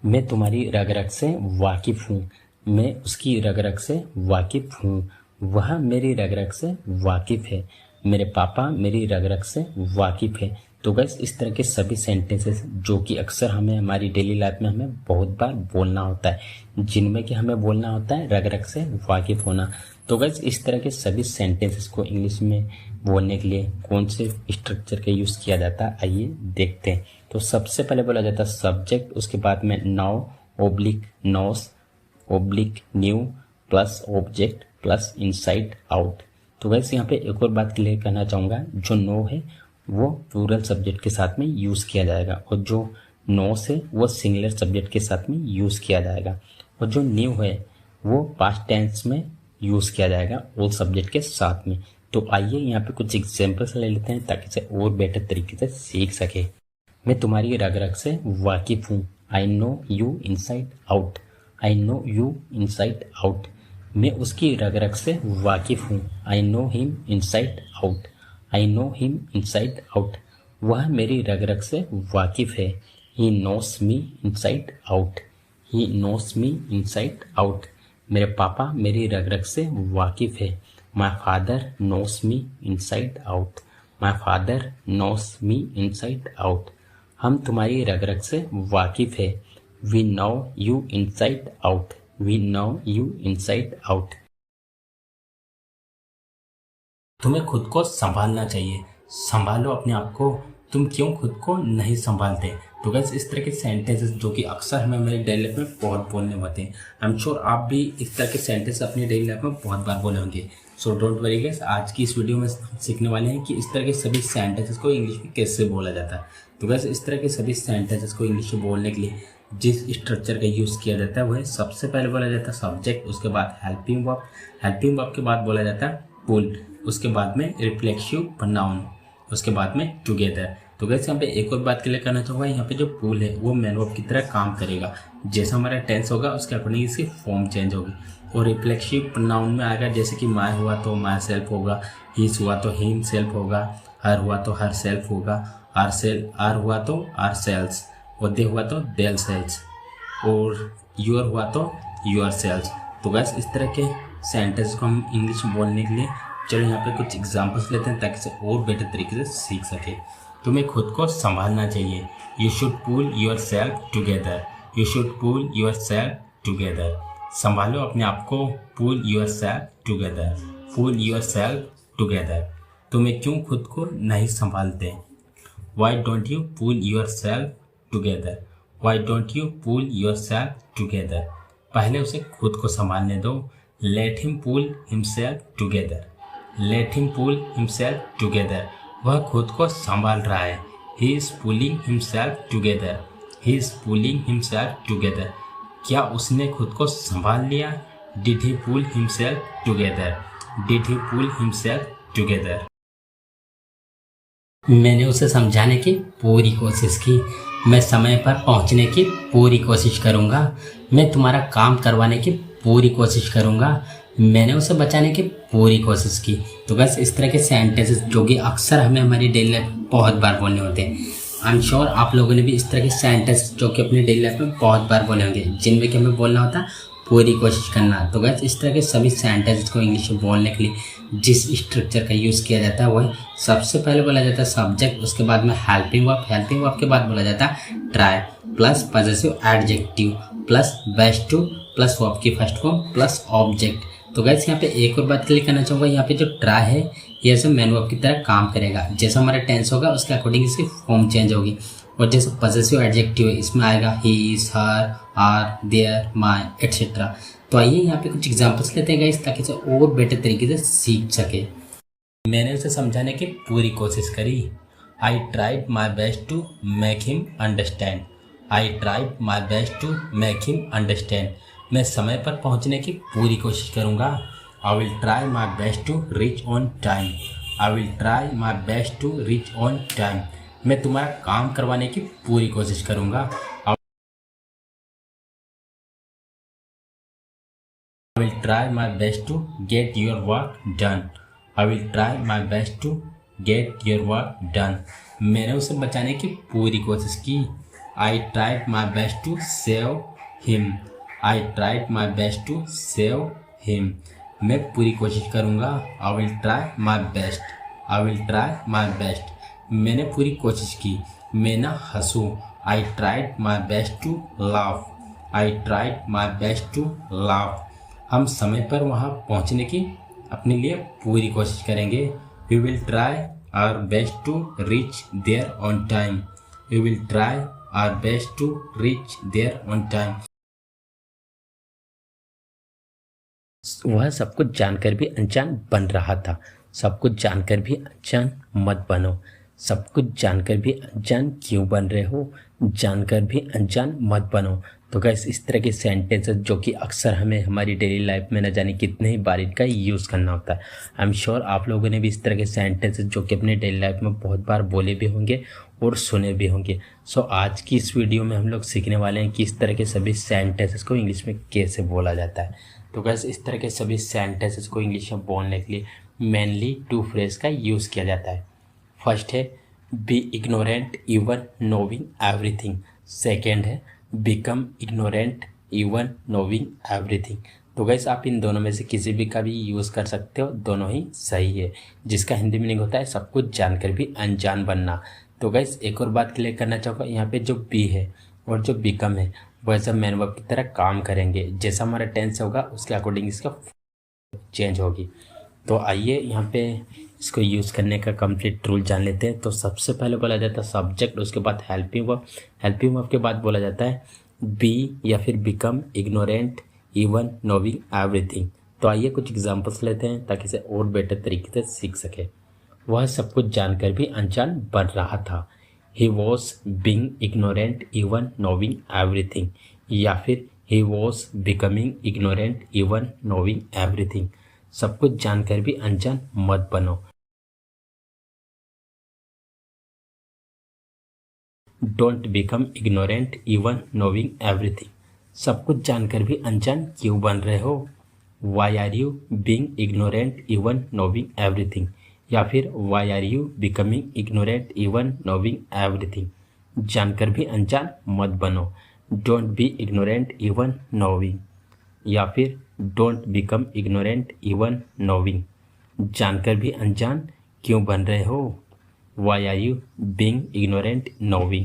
मैं तुम्हारी रग रग से वाकिफ हूँ। मैं उसकी रग रग से वाकिफ हूँ। वह मेरी रग रग से वाकिफ है। मेरे पापा मेरी रग रग से वाकिफ है। तो गैस इस तरह के सभी सेंटेंसेस जो कि अक्सर हमें हमारी डेली लाइफ में हमें बहुत बार बोलना होता है, जिनमें कि हमें बोलना होता है रग रग से वाकिफ होना। तो गैस इस तरह के सभी सेंटेंसेस को इंग्लिश में बोलने के लिए कौन से स्ट्रक्चर का यूज़ किया जाता है, आइए देखते हैं। तो सबसे पहले बोला जाता है सब्जेक्ट, उसके बाद में now oblique nose oblique new plus object plus inside out. तो वैसे यहाँ पे एक और बात क्लियर करना चाहूँगा, जो नो है वो प्लूरल सब्जेक्ट के साथ में यूज़ किया जाएगा और जो नोस है वो सिंगुलर सब्जेक्ट के साथ में यूज़ किया जाएगा, और जो न्यू है वो पास्ट टेंस में यूज़ किया जाएगा ऑल सब्जेक्ट के साथ में। तो आइए यहाँ पे कुछ एग्जाम्पल्स ले लेते हैं ताकि इसे और बेटर तरीके से सीख सके। मैं तुम्हारी रग रग से वाकिफ हूँ। I know you inside out. I know you inside out. मैं उसकी रग रग से वाकिफ हूँ। I know him inside out. I know him inside out. वह मेरी रग रग से वाकिफ है। He knows me inside out. He knows me inside out. मेरे पापा मेरी रग रग से वाकिफ है। My father knows me inside out. My father knows me inside out. हम तुम्हारी रग रग से वाकिफ है। We know you inside out. We know you inside out. तुम्हें खुद को संभालना चाहिए। संभालो अपने आप को। तुम क्यों खुद को नहीं संभालते। तो गैस इस तरह के सेंटेंसेस जो कि अक्सर हमें हमारी डेली लाइफ में बहुत बोलने होते हैं। आई एम श्योर आप भी इस तरह के सेंटेंस अपनी डेली लाइफ में बहुत बार बोले होंगे। सो डोंट वरी गैस, आज की इस वीडियो में सीखने वाले हैं कि इस तरह के सभी सेंटेंसेस को इंग्लिश में कैसे बोला जाता है। तो गैस इस तरह के सभी सेंटेंसेस को इंग्लिश में बोलने के लिए जिस स्ट्रक्चर का यूज़ किया जाता है वह सबसे पहले बोला जाता है सब्जेक्ट, उसके बाद हेल्पिंग वर्ब, हेल्पिंग वर्ब के बाद बोला जाता है पुल, उसके बाद में रिफ्लेक्सिव प्रोनाउन, उसके बाद में टुगेदर। तो गैस यहाँ पे एक और बात क्लियर करना चाहूँगा, यहाँ पे जो पुल है वो मैन वर्ब की तरह काम करेगा। जैसा हमारा टेंस होगा उसके अकॉर्डिंग इसकी फॉर्म चेंज होगी। और रिफ्लेक्सिव प्रोनाउन में आएगा, जैसे कि माय हुआ तो माय सेल्फ होगा, हिज हुआ तो हिम सेल्फ होगा, हर हुआ तो हर सेल्फ होगा, आर हुआ तो आर सेल्स, और दे हुआ तो देल सेल्स, और यूर हुआ तो यूर सेल्स। तो गैस इस तरह के सेंटेंस को हम इंग्लिश में बोलने के लिए चलो यहाँ पे कुछ एग्जांपल्स लेते हैं ताकि इसे और बेटर तरीके से सीख सके। तुम्हें खुद को संभालना चाहिए। You should pull yourself together. You should pull yourself together. संभालो अपने आप को। Pull yourself together. Pull yourself together. तुम्हें क्यों खुद को नहीं संभालते। Why don't you pull yourself together. Why don't you pull yourself together. पहले उसे खुद को संभालने दो। Let him pull himself together. Let him pull himself together. वह खुद को संभाल रहा है। ही is pulling himself together. He is pulling himself together. क्या उसने खुद को संभाल लिया। Did he pull himself together. Did he pull himself together. मैंने उसे समझाने की पूरी कोशिश की। मैं समय पर पहुंचने की पूरी कोशिश करूंगा। मैं तुम्हारा काम करवाने की पूरी कोशिश करूंगा। मैंने उसे बचाने की पूरी कोशिश की। तो बस इस तरह के सेंटेंसेस जो कि अक्सर हमें हमारी डेली लाइफ बहुत बार बोलने होते हैं। आई एम श्योर आप लोगों ने भी इस तरह के सेंटेंस जो कि अपनी डेली लाइफ में बहुत बार बोले होंगे, जिनमें कि हमें बोलना होता है पूरी कोशिश करना। तो बस इस तरह के सभी सेंटेंसेस को इंग्लिश में बोलने के लिए जिस स्ट्रक्चर का यूज़ किया जाता है वह सबसे पहले बोला जाता है सब्जेक्ट, उसके बाद में हेल्पिंग वर्ब, हेल्पिंग वर्ब के बाद बोला जाता है try plus possessive adjective plus best two plus verb की फर्स्ट फॉर्म प्लस ऑब्जेक्ट। तो गैस यहाँ पे एक और बात क्लियर करना चाहूँगा, यहाँ पे जो ट्राई है ये ऐसे मैन वर्ब की तरह काम करेगा। जैसा हमारा टेंस होगा उसके अकॉर्डिंग इसकी फॉर्म चेंज होगी। और जैसे पॉजेसिव एडजेक्टिव है इसमें आएगा he is, her, are, there, my etcetera. तो आइए यहाँ पे कुछ एग्जांपल्स लेते हैं गाइस ताकि इसे और बेटर तरीके से सीख सके। मैंने उसे समझाने की पूरी कोशिश करी। I tried my best to make him understand. I tried my best to make him understand. मैं समय पर पहुंचने की पूरी कोशिश करूंगा। I will try my best to reach on time. I will try my best to reach on time. मैं तुम्हारा काम करवाने की पूरी कोशिश करूंगा। I will try my best to get your work done. I will try my best to get your work done. मैंने उसे बचाने की पूरी कोशिश की। I tried my best to save him. I tried my best to save him. मैं पूरी कोशिश करूँगा। I will try my best. I will try my best. मैंने पूरी कोशिश की। मैं ना हंसूँ। I tried my best to laugh. I tried my best to laugh. हम समय पर वहाँ पहुँचने की अपने लिए पूरी कोशिश करेंगे। We will try our best to reach there on time. We will try our best to reach there on time. वह सब कुछ जानकर भी अनजान बन रहा था। सब कुछ जानकर भी अनजान मत बनो। सब कुछ जानकर भी अनजान क्यों बन रहे हो? जानकर भी अनजान मत बनो। तो गाइस, इस तरह के सेंटेंसेस जो कि अक्सर हमें हमारी डेली लाइफ में न जाने कितने ही बार इनका यूज़ करना होता है। आई एम श्योर आप लोगों ने भी इस तरह के सेंटेंसेस जो कि अपने डेली लाइफ में बहुत बार बोले भी होंगे और सुने भी होंगे। सो आज की इस वीडियो में हम लोग सीखने वाले हैं कि इस तरह के सभी सेंटेंसेस को इंग्लिश में कैसे बोला जाता है। तो गाइस, इस तरह के सभी सेंटेंसेस को इंग्लिश में बोलने के लिए मेनली 2 फ्रेज का यूज़ किया जाता है। फर्स्ट है be ignorant even knowing everything. Second है become ignorant even knowing everything. तो गाइस, आप इन दोनों में से किसी भी का भी यूज़ कर सकते हो, दोनों ही सही है, जिसका हिंदी मीनिंग होता है सब कुछ जानकर भी अनजान बनना। तो गाइस, एक और बात क्लियर करना चाहूँगा, यहाँ पे जो बी है और जो बिकम है वो एज अ मैन वर्ब की तरह काम करेंगे। जैसा हमारा टेंस होगा उसके अकॉर्डिंग इसका चेंज होगी। तो आइए यहाँ पे इसको यूज़ करने का कंप्लीट रूल जान लेते हैं। तो सबसे पहले बोला जाता है सब्जेक्ट, उसके बाद हेल्पिंग वर्ब, हेल्पिंग वर्ब के बाद बोला जाता है बी या फिर become ignorant even knowing everything. तो आइए कुछ एग्जांपल्स लेते हैं ताकि इसे और बेटर तरीके से सीख सके। वह सब कुछ जानकर भी अनजान बन रहा था। He was being ignorant even knowing everything. या फिर he was becoming ignorant even knowing everything. सब कुछ जानकर भी अनजान मत बनो। Don't become ignorant even knowing everything. सब कुछ जानकर भी अनजान क्यों बन रहे हो? Why are you being ignorant even knowing everything. या फिर why are you becoming ignorant even knowing everything. जानकर भी अनजान मत बनो। Don't be ignorant even नोविंग। या फिर don't become ignorant even knowing. जानकर भी अनजान क्यों बन रहे हो? Why are you being ignorant नोविंग।